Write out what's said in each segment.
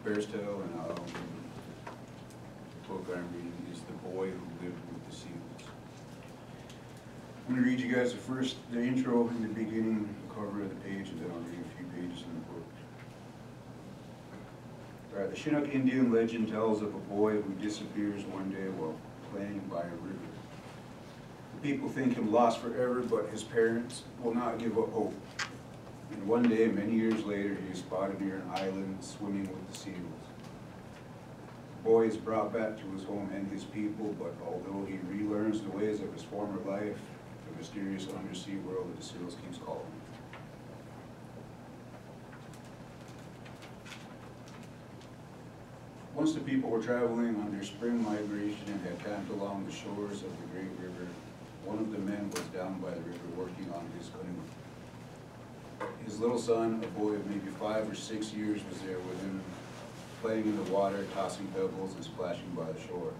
Bearstail, and the book I'm reading is The Boy Who Lived with the Seals. I'm going to read you guys the intro in the beginning, the cover of the page, and then I'll read a few pages in the book. Alright, the Chinook Indian legend tells of a boy who disappears one day while playing by a river. The people think him lost forever, but his parents will not give up hope. And one day, many years later, he is spotted near an island swimming with the seals. The boy is brought back to his home and his people, but although he relearns the ways of his former life, the mysterious undersea world of the seals keeps calling. Once the people were traveling on their spring migration and had camped along the shores of the great river, one of the men was down by the river working on his canoe. His little son, a boy of maybe 5 or 6 years, was there with him, playing in the water, tossing pebbles and splashing by the shore.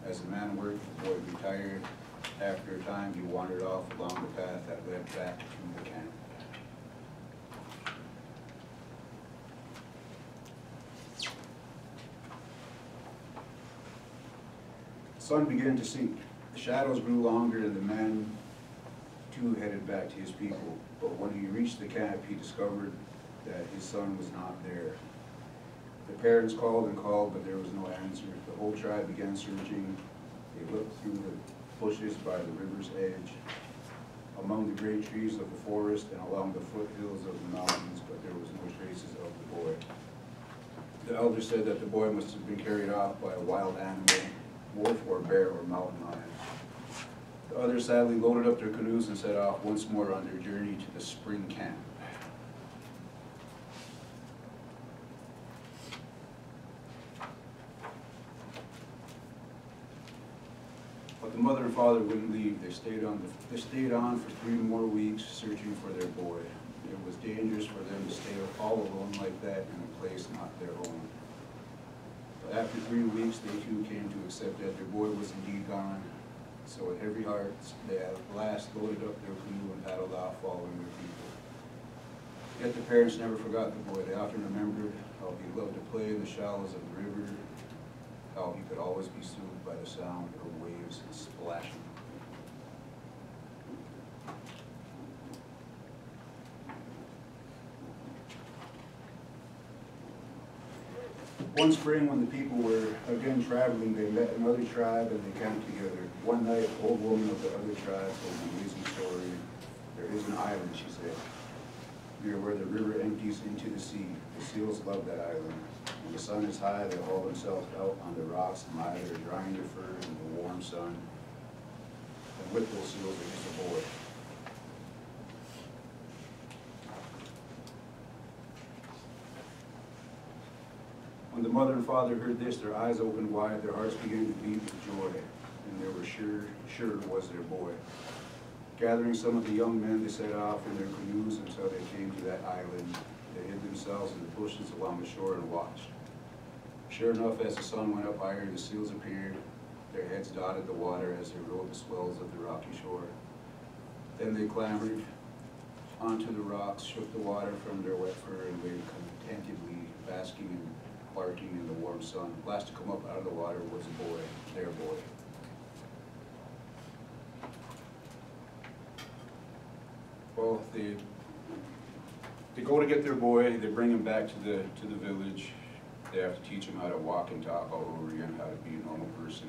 As the man worked, the boy grew tired. After a time, he wandered off along the path that led back to the camp. The sun began to sink. The shadows grew longer, and the man too headed back to his people. But when he reached the camp, he discovered that his son was not there. The parents called and called, but there was no answer. The whole tribe began searching. They looked through the bushes by the river's edge, among the great trees of the forest, and along the foothills of the mountains, but there was no traces of the boy. The elder said that the boy must have been carried off by a wild animal, wolf or bear or mountain lion. The others sadly loaded up their canoes and set off once more on their journey to the spring camp. But the mother and father wouldn't leave. They stayed on for 3 more weeks, searching for their boy. It was dangerous for them to stay all alone like that in a place not their home. But after 3 weeks, they too came to accept that their boy was indeed gone. So with heavy hearts, they at last loaded up their canoe and paddled off following their people. Yet the parents never forgot the boy. They often remembered how he loved to play in the shallows of the river, how he could always be soothed by the sound of waves splashing. One spring, when the people were again traveling, they met another tribe and they camped together. One night, an old woman of the other tribe told an amazing story. There is an island, she said, near where the river empties into the sea. The seals love that island. When the sun is high, they haul themselves out on the rocks and lie there drying their fur in the warm sun. And with those seals, there is a boy. When the mother and father heard this, their eyes opened wide, their hearts began to beat with joy, and they were sure it was their boy. Gathering some of the young men, they set off in their canoes until they came to that island. They hid themselves in the bushes along the shore and watched. Sure enough, as the sun went up higher, the seals appeared. Their heads dotted the water as they rode the swells of the rocky shore. Then they clambered onto the rocks, shook the water from their wet fur, and lay contentedly basking and barking in the warm sun. Last to come up out of the water was a boy, their boy. Well, they go to get their boy. They bring him back to the village. They have to teach him how to walk and talk all over again, how to be a normal person.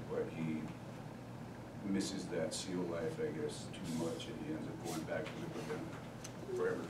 But he misses that seal life, I guess, too much, and he ends up going back to live with them forever.